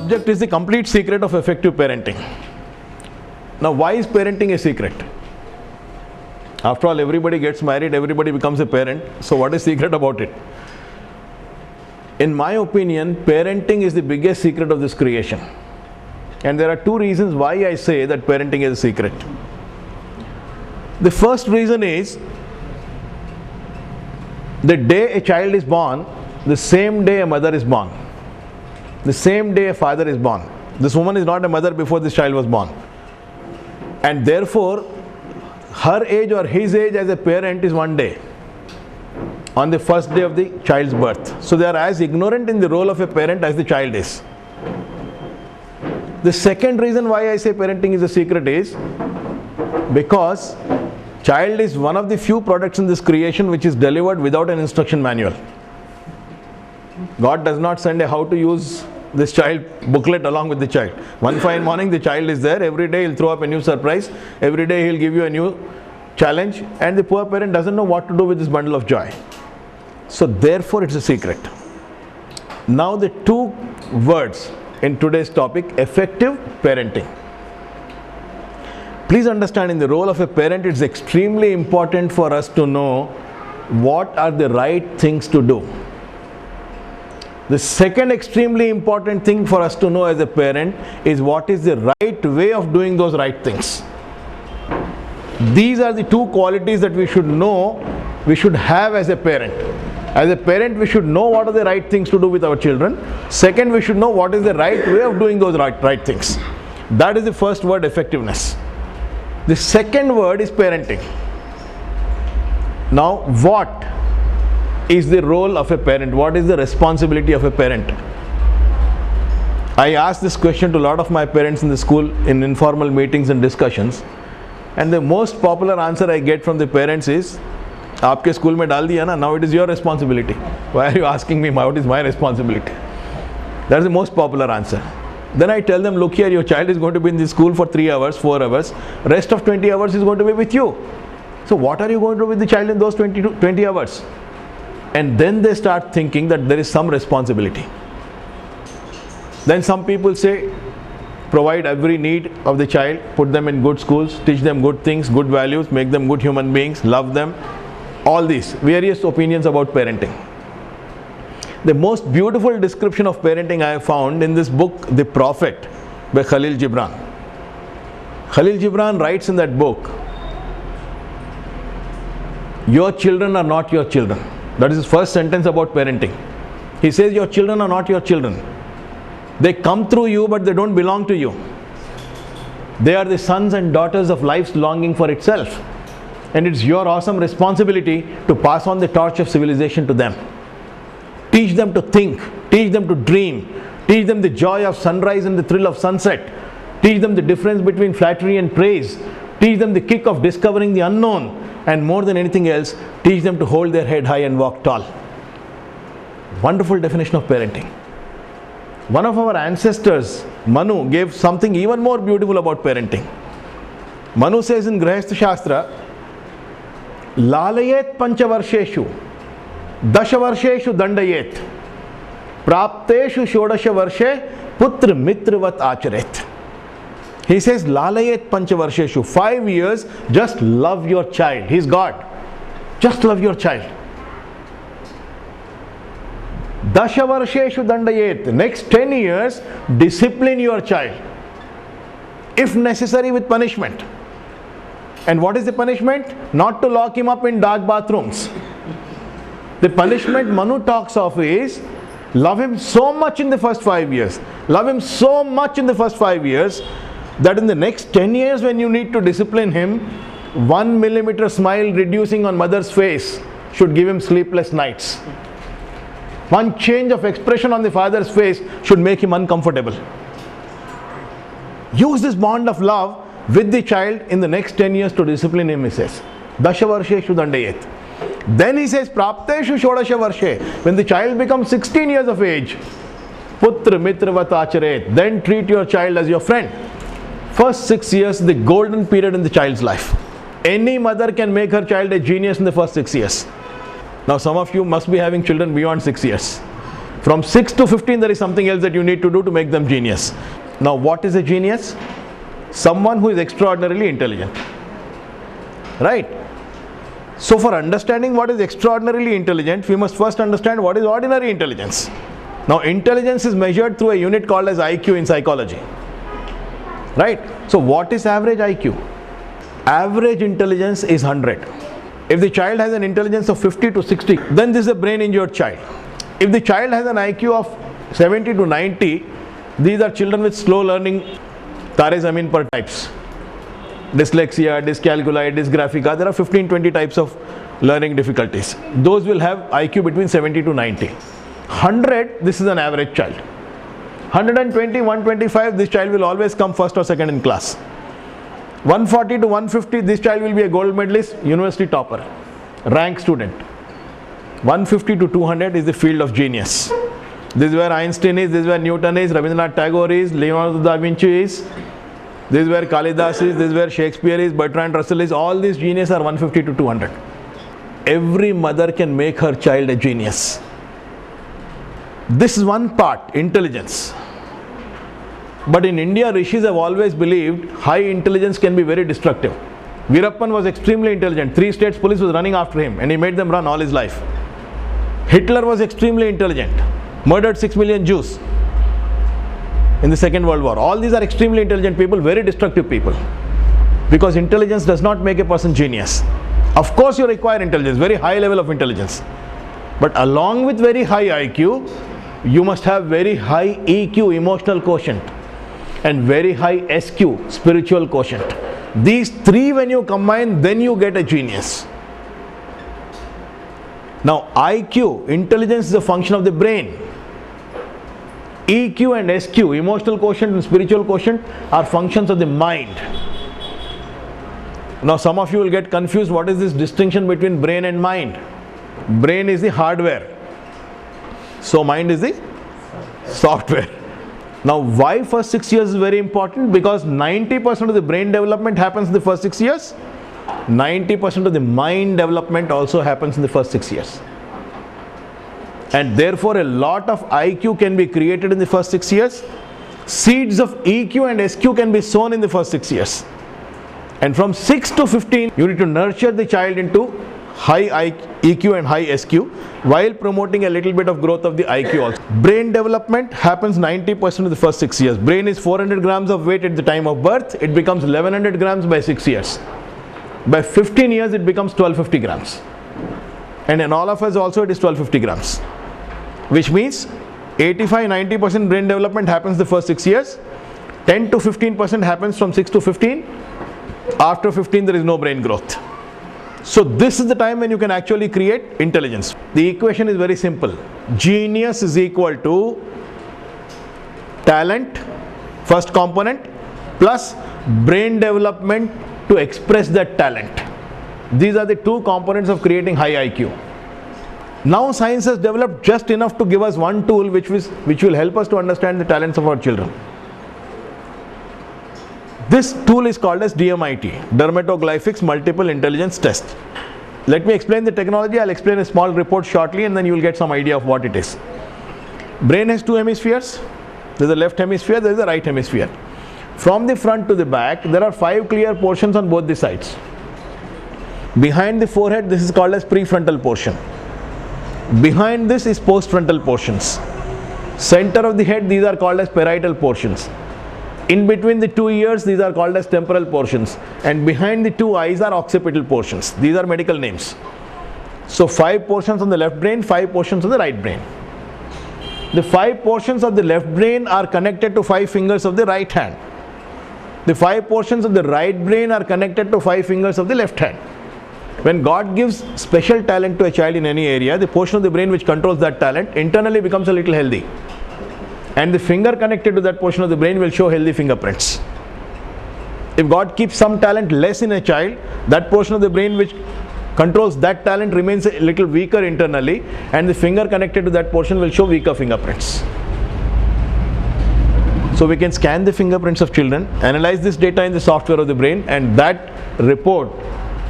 subject is the complete secret of effective parenting. Now, why is parenting a secret? After all, everybody gets married, everybody becomes a parent. So what is secret about it? In my opinion, parenting is the biggest secret of this creation. And there are two reasons why I say that parenting is a secret. The first reason is, the day a child is born, the same day a mother is born. The same day a father is born. This woman is not a mother before this child was born. And therefore, her age or his age as a parent is one day, on the first day of the child's birth. So they are as ignorant in the role of a parent as the child is. The second reason why I say parenting is a secret is because child is one of the few products in this creation which is delivered without an instruction manual. God does not send a how to use this child booklet along with the child. One fine morning the child is there, every day he'll throw up a new surprise, every day he'll give you a new challenge, and the poor parent doesn't know what to do with this bundle of joy. So therefore it's a secret. Now the two words in today's topic, effective parenting. Please understand, in the role of a parent, it's extremely important for us to know what are the right things to do. The second extremely important thing for us to know as a parent is what is the right way of doing those right things. These are the two qualities that we should know, we should have as a parent. As a parent, we should know what are the right things to do with our children. Second, we should know what is the right way of doing those right things. That is the first word, effectiveness. The second word is parenting. Now, what is the role of a parent? What is the responsibility of a parent? I asked this question to a lot of my parents in the school in informal meetings and discussions, and the most popular answer I get from the parents is, "Aapke school mein dal diya na, now it is your responsibility. Why are you asking me what is my responsibility?" That is the most popular answer. Then I tell them, look here, your child is going to be in the school for 3 hours, 4 hours, rest of 20 hours is going to be with you. So what are you going to do with the child in those 20 hours? And then they start thinking that there is some responsibility. Then some people say, provide every need of the child, put them in good schools, teach them good things, good values, make them good human beings, love them. All these various opinions about parenting. The most beautiful description of parenting I have found in this book, The Prophet, by Khalil Gibran. Khalil Gibran writes in that book, your children are not your children. That is his first sentence about parenting. He says your children are not your children. They come through you, but they don't belong to you. They are the sons and daughters of life's longing for itself. And it's your awesome responsibility to pass on the torch of civilization to them. Teach them to think, teach them to dream, teach them the joy of sunrise and the thrill of sunset, teach them the difference between flattery and praise, teach them the kick of discovering the unknown, and more than anything else, teach them to hold their head high and walk tall. Wonderful definition of parenting. One of our ancestors, Manu, gave something even more beautiful about parenting. Manu says in Grihastha Shastra, Lalayet panchavarsheshu, Dashavarsheshu dandayet, Prapteshu shodasha varshe, Putra mitravat acharet. He says, Lalayet panchavarsheshu, 5 years, just love your child. He's God. Just love your child. Dashavarsheshu dandayet, next 10 years, discipline your child. If necessary, with punishment. And what is the punishment? Not to lock him up in dark bathrooms. The punishment Manu talks of is, love him so much in the first 5 years. Love him so much in the first 5 years, that in the next 10 years when you need to discipline him, 1 millimeter smile reducing on mother's face should give him sleepless nights. One change of expression on the father's face should make him uncomfortable. Use this bond of love with the child in the next 10 years to discipline him, he says. Dashavarsheshu dandayet. Then he says, Prapteshu shodasha varshe. When the child becomes 16 years of age, Putra mitravat acharet. Then treat your child as your friend. First 6 years, the golden period in the child's life. Any mother can make her child a genius in the first 6 years. Now some of you must be having children beyond 6 years. From 6 to 15 there is something else that you need to do to make them genius. Now what is a genius? Someone who is extraordinarily intelligent. Right? So for understanding what is extraordinarily intelligent, we must first understand what is ordinary intelligence. Now intelligence is measured through a unit called as IQ in psychology. Right? So what is average IQ? Average intelligence is 100. If the child has an intelligence of 50 to 60, then this is a brain injured child. If the child has an IQ of 70 to 90, these are children with slow learning tare zameen par types. Dyslexia, dyscalculia, dysgraphica, there are 15-20 types of learning difficulties. Those will have IQ between 70 to 90. 100, this is an average child. 120, 125, this child will always come first or second in class. 140 to 150, this child will be a gold medalist, university topper, rank student. 150 to 200 is the field of genius. This is where Einstein is, this is where Newton is, Rabindranath Tagore is, Leonardo da Vinci is, this is where Kalidas is, this is where Shakespeare is, Bertrand Russell is. All these geniuses are 150 to 200. Every mother can make her child a genius. This is one part, intelligence. But in India, rishis have always believed high intelligence can be very destructive. Veerappan was extremely intelligent. 3 states police was running after him and he made them run all his life. Hitler was extremely intelligent. Murdered 6 million Jews in the Second World War. All these are extremely intelligent people, very destructive people. Because intelligence does not make a person genius. Of course you require intelligence, very high level of intelligence. But along with very high IQ, you must have very high EQ, emotional quotient, and very high SQ, spiritual quotient. These 3 when you combine, then you get a genius. Now IQ, intelligence, is a function of the brain. EQ and SQ, emotional quotient and spiritual quotient, are functions of the mind. Now some of you will get confused, what is this distinction between brain and mind? Brain is the hardware, so mind is the software. Now why first 6 years is very important? Because 90% of the brain development happens in the first 6 years. 90% of the mind development also happens in the first 6 years. And therefore a lot of IQ can be created in the first 6 years. Seeds of EQ and SQ can be sown in the first 6 years. And from 6 to 15, you need to nurture the child into high EQ and high SQ while promoting a little bit of growth of the IQ also. Brain development happens 90% of the first 6 years. Brain is 400 grams of weight at the time of birth. It becomes 1100 grams by 6 years. By 15 years, it becomes 1250 grams. And in all of us also, it is 1250 grams. Which means 85-90% brain development happens the first 6 years. 10 to 15% happens from 6 to 15. After 15, there is no brain growth. So this is the time when you can actually create intelligence. The equation is very simple. Genius is equal to talent, first component, plus brain development to express that talent. These are the 2 components of creating high IQ. Now science has developed just enough to give us one tool which will help us to understand the talents of our children. This tool is called as DMIT, Dermatoglyphics Multiple Intelligence Test. Let me explain the technology. I'll explain a small report shortly and then you will get some idea of what it is. Brain has 2 hemispheres. There is a left hemisphere, there is a right hemisphere. From the front to the back, there are 5 clear portions on both the sides. Behind the forehead, this is called as prefrontal portion. Behind this is postfrontal portions. Center of the head, these are called as parietal portions. In between the 2 ears, these are called as temporal portions. And behind the 2 eyes are occipital portions. These are medical names. So 5 portions on the left brain, 5 portions on the right brain. The 5 portions of the left brain are connected to 5 fingers of the right hand. The 5 portions of the right brain are connected to 5 fingers of the left hand. When God gives special talent to a child in any area, the portion of the brain which controls that talent internally becomes a little healthy. And the finger connected to that portion of the brain will show healthy fingerprints. If God keeps some talent less in a child, that portion of the brain which controls that talent remains a little weaker internally, and the finger connected to that portion will show weaker fingerprints. So we can scan the fingerprints of children, analyze this data in the software of the brain, and that report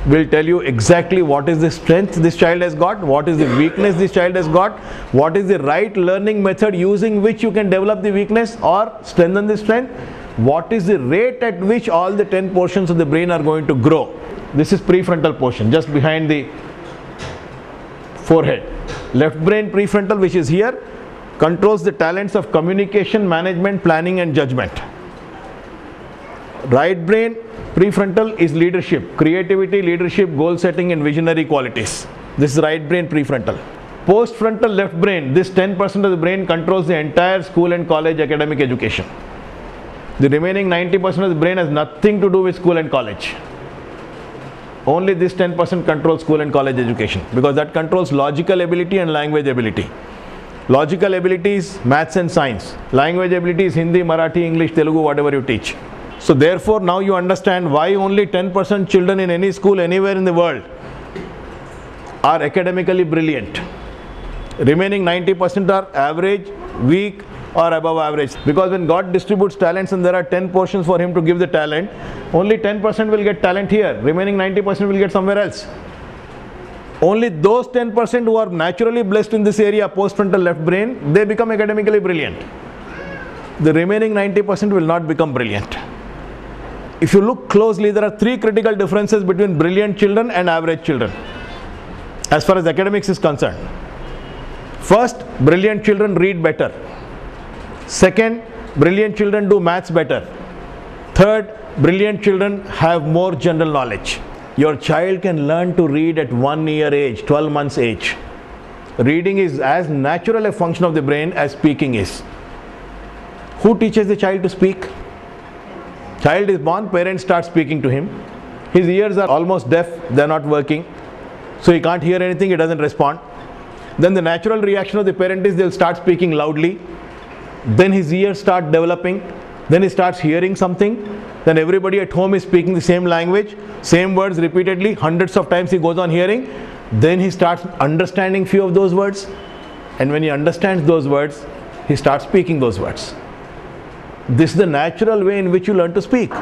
will tell you exactly what is the strength this child has got, what is the weakness this child has got, what is the right learning method using which you can develop the weakness or strengthen the strength, what is the rate at which all the 10 portions of the brain are going to grow. This is prefrontal portion, just behind the forehead. Left brain prefrontal, which is here, controls the talents of communication, management, planning and judgment. Right brain prefrontal is leadership, creativity, leadership, goal setting and visionary qualities. This is right brain prefrontal. Postfrontal left brain, this 10% of the brain controls the entire school and college academic education. The remaining 90% of the brain has nothing to do with school and college. Only this 10% controls school and college education, because that controls logical ability and language ability. Logical ability is maths and science. Language ability is Hindi, Marathi, English, Telugu, whatever you teach. So therefore now you understand why only 10% children in any school anywhere in the world are academically brilliant. Remaining 90% are average, weak or above average. Because when God distributes talents and there are 10 portions for Him to give the talent, only 10% will get talent here. Remaining 90% will get somewhere else. Only those 10% who are naturally blessed in this area, postfrontal left brain, they become academically brilliant. The remaining 90% will not become brilliant. If you look closely, there are three critical differences between brilliant children and average children as far as academics is concerned. First, brilliant children read better. Second, brilliant children do maths better. Third, brilliant children have more general knowledge. Your child can learn to read at 1 year age, 12 months age. Reading is as natural a function of the brain as speaking is. Who teaches the child to speak? Child is born, parents start speaking to him. His ears are almost deaf, they are not working. So he can't hear anything, he doesn't respond. Then the natural reaction of the parent is they'll start speaking loudly. Then his ears start developing. Then he starts hearing something. Then everybody at home is speaking the same language, same words repeatedly, hundreds of times he goes on hearing. Then he starts understanding few of those words. And when he understands those words, he starts speaking those words. This is the natural way in which you learn to speak.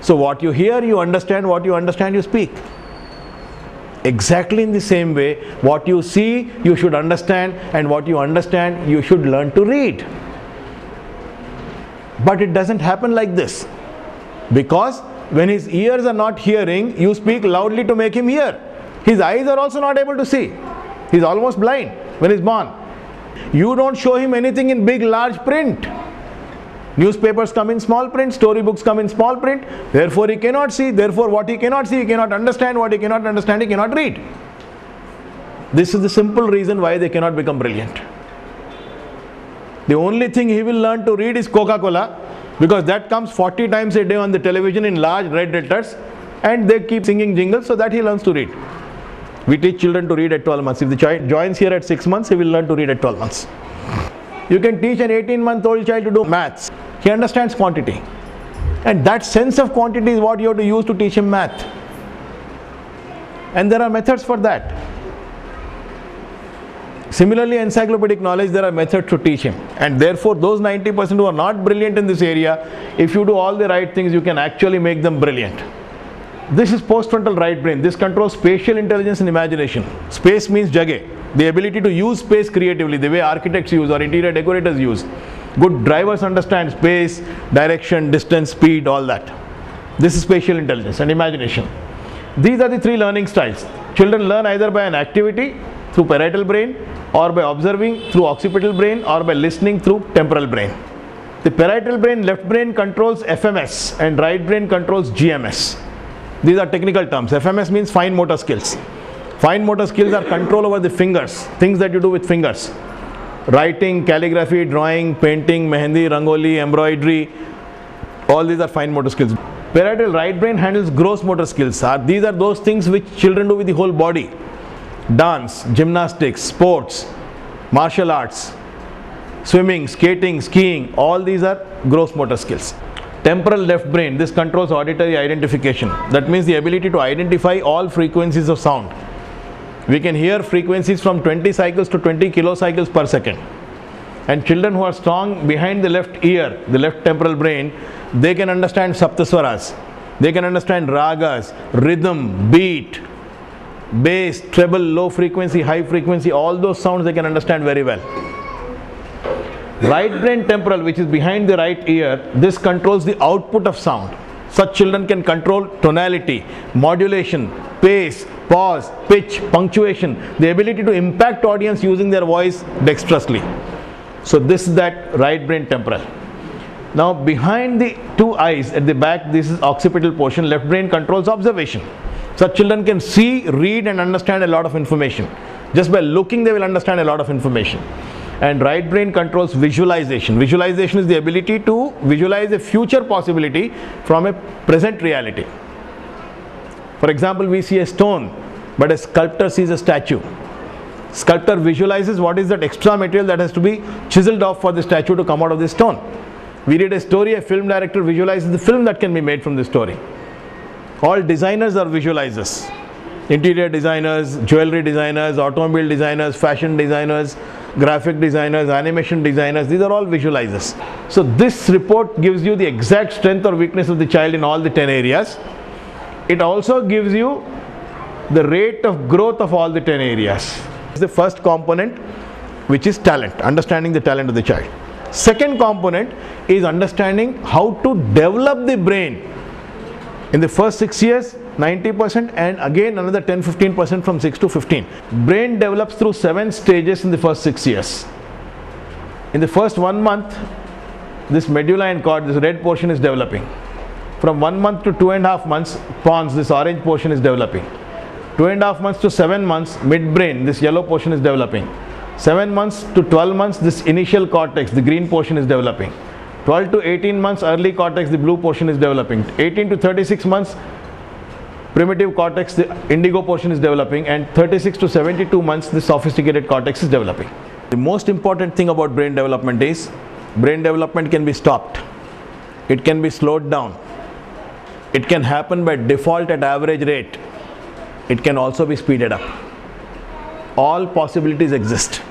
So what you hear, you understand. What you understand, you speak. Exactly in the same way, what you see, you should understand, and what you understand, you should learn to read. But it doesn't happen like this. Because when his ears are not hearing, you speak loudly to make him hear. His eyes are also not able to see. He's almost blind when he's born. You don't show him anything in big, large print. Newspapers come in small print, storybooks come in small print. Therefore he cannot see. Therefore what he cannot see, he cannot understand. What he cannot understand, he cannot read. This is the simple reason why they cannot become brilliant. The only thing he will learn to read is Coca-Cola, because that comes 40 times a day on the television in large red letters, and they keep singing jingles, so that he learns to read. We teach children to read at 12 months. If the child joins here at 6 months, he will learn to read at 12 months. You can teach an 18-month-old child to do maths. He understands quantity. And that sense of quantity is what you have to use to teach him math. And there are methods for that. Similarly, encyclopedic knowledge, there are methods to teach him. And therefore, those 90% who are not brilliant in this area, if you do all the right things, you can actually make them brilliant. This is postfrontal right brain. This controls spatial intelligence and imagination. Space means jageh, the ability to use space creatively, the way architects use or interior decorators use. Good drivers understand space, direction, distance, speed, all that. This is spatial intelligence and imagination. These are the three learning styles. Children learn either by an activity through parietal brain, or by observing through occipital brain, or by listening through temporal brain. The parietal brain, left brain controls FMS and right brain controls GMS. These are technical terms. FMS means fine motor skills. Fine motor skills are control over the fingers, things that you do with fingers. Writing, calligraphy, drawing, painting, mehendi, rangoli, embroidery, all these are fine motor skills. Parietal right brain handles gross motor skills. These are those things which children do with the whole body. Dance, gymnastics, sports, martial arts, swimming, skating, skiing, all these are gross motor skills. Temporal left brain, this controls auditory identification. That means the ability to identify all frequencies of sound. We can hear frequencies from 20 cycles to 20 kilocycles per second. And children who are strong behind the left ear, the left temporal brain, they can understand saptaswaras. They can understand ragas, rhythm, beat, bass, treble, low frequency, high frequency, all those sounds they can understand very well. Right brain temporal, which is behind the right ear, this controls the output of sound. Such children can control tonality, modulation, pace, pause, pitch, punctuation, the ability to impact audience using their voice dexterously. So this is that right brain temporal. Now behind the two eyes at the back, this is occipital portion. Left brain controls observation. Such children can see, read and understand a lot of information. Just by looking they will understand a lot of information. And right brain controls visualization. Visualization is the ability to visualize a future possibility from a present reality. For example, we see a stone, but a sculptor sees a statue. Sculptor visualizes what is that extra material that has to be chiseled off for the statue to come out of the stone. We read a story, a film director visualizes the film that can be made from the story. All designers are visualizers. Interior designers, jewelry designers, automobile designers, fashion designers, graphic designers, animation designers, these are all visualizers. So this report gives you the exact strength or weakness of the child in all the 10 areas. It also gives you the rate of growth of all the 10 areas. The first component, which is talent, understanding the talent of the child. Second component is understanding how to develop the brain. In the first 6 years, 90%, and again another 10-15% from 6 to 15. Brain develops through 7 stages in the first 6 years. In the first 1 month, this medulla and cord, this red portion is developing. From 1 month to 2.5 months, pons, this orange portion is developing. 2.5 months to 7 months, midbrain, this yellow portion is developing. 7 months to 12 months, this initial cortex, the green portion is developing. 12 to 18 months, early cortex, the blue portion is developing. 18 to 36 months, primitive cortex, the indigo portion is developing, and 36 to 72 months, the sophisticated cortex is developing. The most important thing about brain development is, brain development can be stopped. It can be slowed down. It can happen by default at average rate. It can also be speeded up. All possibilities exist.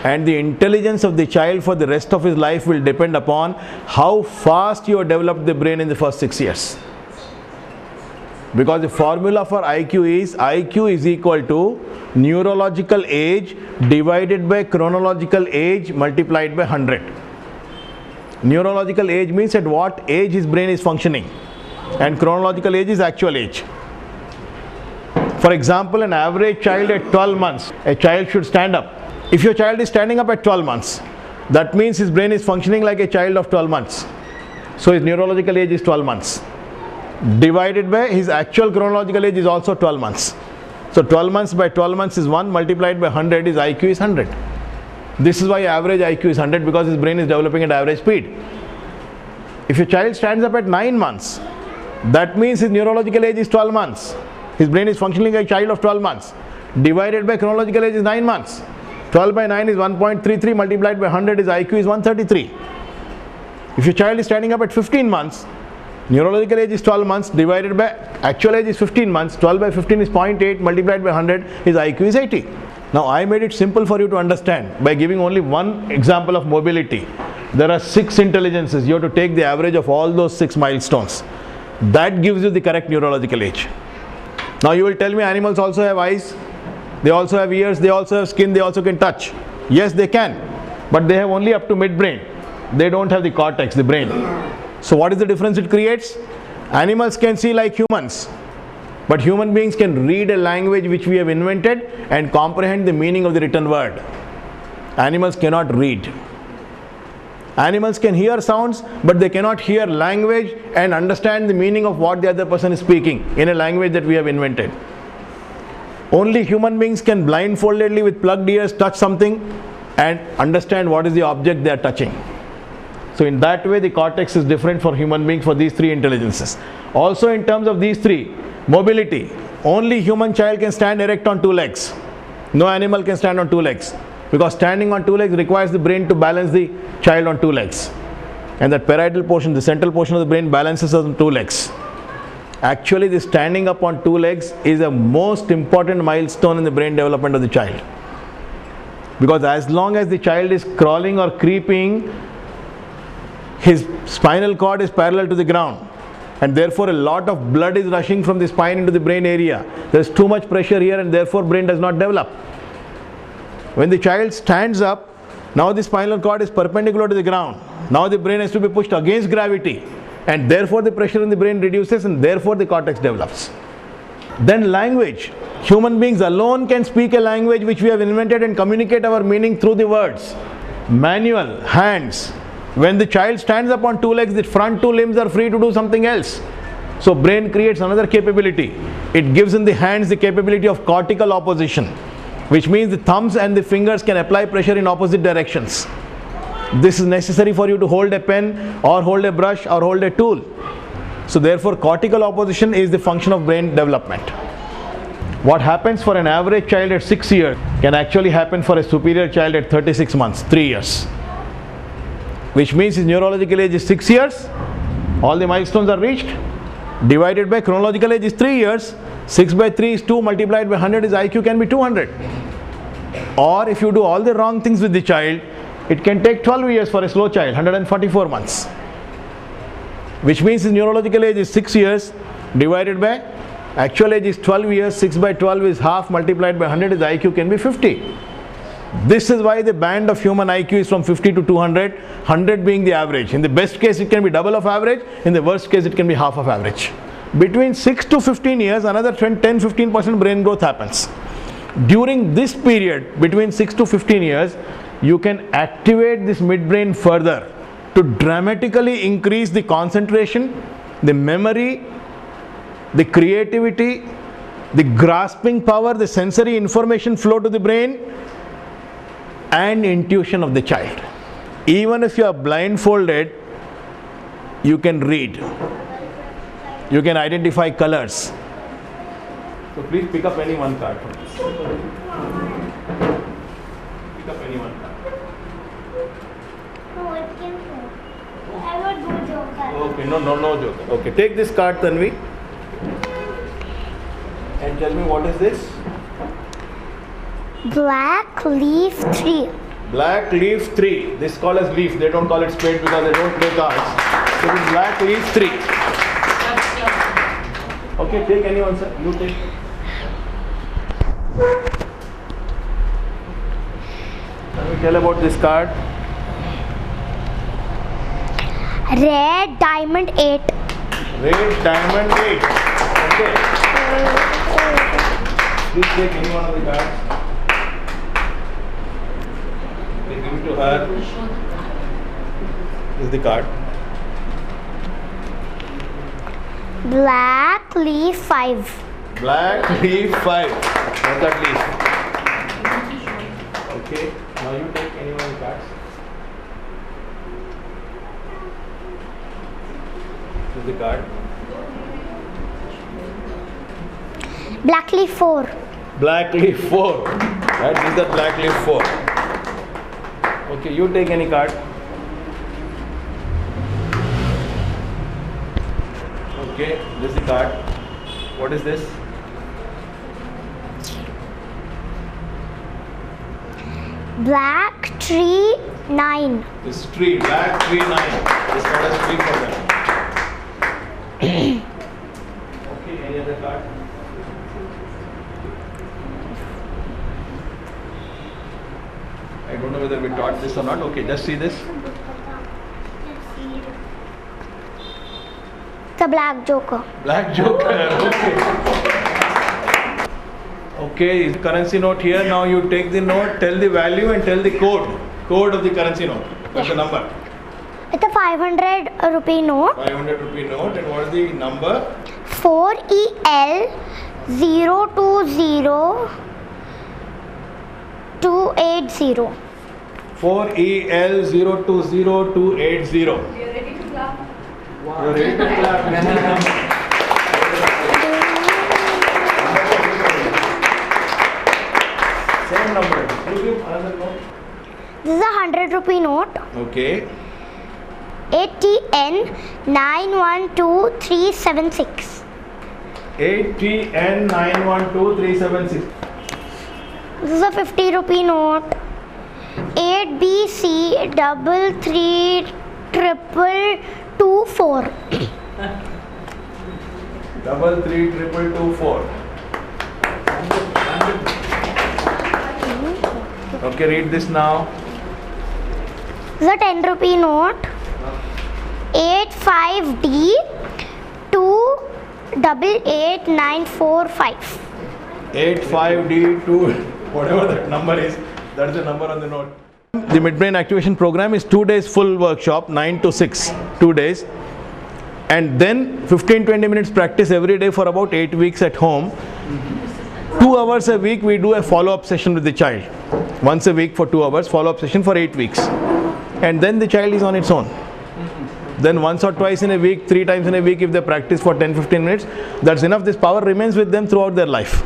And the intelligence of the child for the rest of his life will depend upon how fast you have developed the brain in the first 6 years. Because the formula for IQ is equal to neurological age divided by chronological age multiplied by 100. Neurological age means at what age his brain is functioning, and chronological age is actual age. For example, an average child at 12 months, a child should stand up. If your child is standing up at 12 months, that means his brain is functioning like a child of 12 months. So his neurological age is 12 months. Divided by his actual chronological age is also 12 months. So 12 months by 12 months is 1, multiplied by 100 is IQ is 100. This is why average IQ is 100, because his brain is developing at average speed. If your child stands up at 9 months, that means his neurological age is 12 months. His brain is functioning like a child of 12 months. Divided by chronological age is 9 months. 12 by 9 is 1.33, multiplied by 100 is IQ is 133. If your child is standing up at 15 months, neurological age is 12 months, divided by actual age is 15 months, 12 by 15 is 0.8, multiplied by 100, his IQ is 80. Now I made it simple for you to understand by giving only one example of mobility. There are 6 intelligences. You have to take the average of all those 6 milestones. That gives you the correct neurological age. Now you will tell me animals also have eyes, they also have ears, they also have skin, they also can touch. Yes, they can, but they have only up to midbrain. They don't have the cortex, the brain. So what is the difference it creates? Animals can see like humans, but human beings can read a language which we have invented and comprehend the meaning of the written word. Animals cannot read. Animals can hear sounds, but they cannot hear language and understand the meaning of what the other person is speaking in a language that we have invented. Only human beings can blindfoldedly with plugged ears touch something and understand what is the object they are touching. So in that way the cortex is different for human beings for these 3 intelligences. Also in terms of these 3, mobility, only human child can stand erect on 2 legs. No animal can stand on 2 legs. Because standing on 2 legs requires the brain to balance the child on 2 legs. And that parietal portion, the central portion of the brain balances on 2 legs. Actually, the standing up on 2 legs is a most important milestone in the brain development of the child. Because as long as the child is crawling or creeping, his spinal cord is parallel to the ground. and therefore a lot of blood is rushing from the spine into the brain area. There is too much pressure here, and therefore brain does not develop. When the child stands up, now the spinal cord is perpendicular to the ground. Now the brain has to be pushed against gravity, and therefore the pressure in the brain reduces, and therefore the cortex develops. Then language. Human beings alone can speak a language which we have invented and communicate our meaning through the words. Manual, hands. When the child stands up on two legs, the front two limbs are free to do something else. So brain creates another capability. It gives in the hands the capability of cortical opposition, which means the thumbs and the fingers can apply pressure in opposite directions. This is necessary for you to hold a pen or hold a brush or hold a tool. So therefore cortical opposition is the function of brain development. What happens for an average child at 6 years can actually happen for a superior child at 36 months, 3 years. Which means his neurological age is 6 years, all the milestones are reached, divided by chronological age is 3 years, 6 by 3 is 2, multiplied by 100 is IQ can be 200. Or if you do all the wrong things with the child, it can take 12 years for a slow child, 144 months. Which means his neurological age is 6 years, divided by actual age is 12 years, 6 by 12 is half, multiplied by 100 is IQ can be 50. This is why the band of human IQ is from 50 to 200, 100 being the average. In the best case it can be double of average, in the worst case it can be half of average. Between 6 to 15 years, another 10-15% brain growth happens. During this period, between 6 to 15 years, you can activate this midbrain further to dramatically increase the concentration, the memory, the creativity, the grasping power, the sensory information flow to the brain, and intuition of the child. Even if you are blindfolded, you can read. You can identify colors. So please pick up any one card from this. Pick up any one card. No, it came from. I would do Joker. Okay, no joker. Okay, take this card, Tanvi, and tell me what is this? Black leaf tree. Black leaf tree. This is called as leaf. They don't call it spade because they don't play cards. So this is black leaf tree. Okay, take anyone, sir. You take. Let me tell about this card. Red diamond 8. Red diamond 8. Okay. Please take any one of the cards. Give it to her. This is the card. Black leaf 5. Black leaf 5. Not that leaf. Okay. Now you take any one of the cards. This is the card. Black leaf 4. Black leaf 4. Right, this is the black leaf 4. Okay, you take any card. Okay, this is the card. What is this? Black tree 9. This tree, black tree 9. This card is tree for them. Okay, any other card? I don't know whether we taught this or not. Okay, just see this. The black joker. Black joker. Okay. Okay, currency note here. Now you take the note, tell the value and tell the code. Code of the currency note. What's the number? It's a 500 rupee note. 500 rupee note. And what is the number? 4EL 020 280. 4EL 020 280. You're ready to clap? You're ready to clap. Same number. You give another note. This is a 100 rupee note. Okay. ATN 912376. ATN 912376. This is a 50 rupee note. 8BC 33 triple 24. 333224. Okay, read this now. This is a 10 rupee note. 85D 288945. 85D2, whatever that number is, that's the number on the note. The Midbrain Activation Program is 2 days full workshop, 9 to 6, 2 days. And then 15-20 minutes practice every day for about 8 weeks at home. 2 hours a week we do a follow-up session with the child. Once a week for 2 hours, follow-up session for 8 weeks. And then the child is on its own. Then once or twice in a week, 3 times in a week, if they practice for 10-15 minutes, that's enough. This power remains with them throughout their life.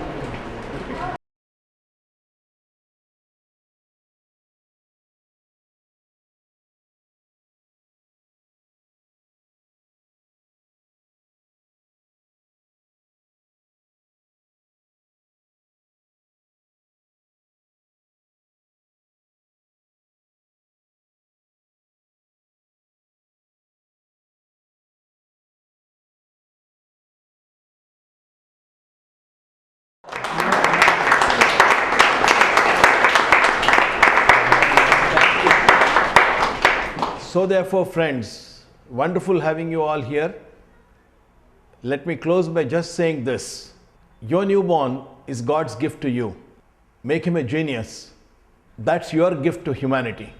So therefore, friends, wonderful having you all here. Let me close by just saying this. Your newborn is God's gift to you. Make him a genius. That's your gift to humanity.